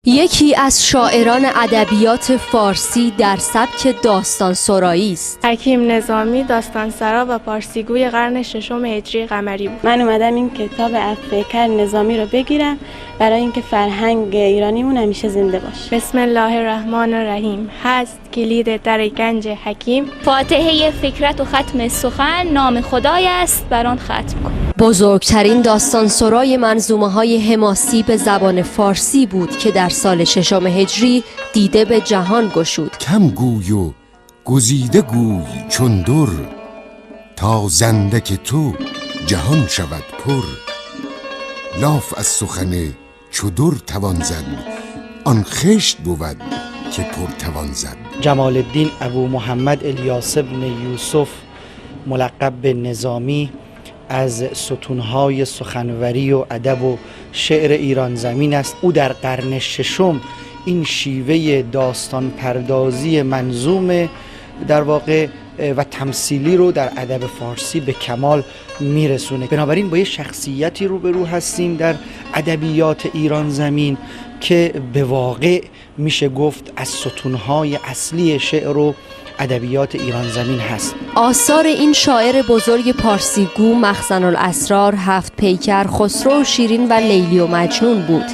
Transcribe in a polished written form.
یکی از شاعران ادبیات فارسی در سبک داستان سرایی است. حکیم نظامی داستانسرا و پارسیگوی قرن ششم هجری قمری بود. من اومدم این کتاب افکر نظامی رو بگیرم برای اینکه فرهنگ ایرانیمون همیشه زنده باشه. بسم الله الرحمن الرحیم. هست کلید در گنج حکیم. فاتحه فکرت و ختم سخن نام خدای است بر آن ختم کن. بزرگترین داستان سرای منظومه‌های حماسی به زبان فارسی بود که در سال ششم هجری دیده به جهان گشود. کم گوی و گزیده گوی چون در، تا زنده که تو جهان شود پر. لاف از سخن چو در توان زد، آن خشت بود که پر توان زد. جمال الدین ابو محمد الیاس بن یوسف ملقب به نظامی از ستونهای سخنوری و ادب و شعر ایران زمین است. او در قرن ششم این شیوه داستان پردازی منظوم در واقع و تمثیلی رو در ادب فارسی به کمال میرسونه. بنابراین با یه شخصیتی روبرو هستیم در ادبیات ایران زمین که به واقع میشه گفت از ستونهای اصلی شعر و ادبیات ایران زمین هست. آثار این شاعر بزرگ پارسیگو مخزن الاسرار، هفت پیکر، خسرو و شیرین و لیلی و مجنون بود.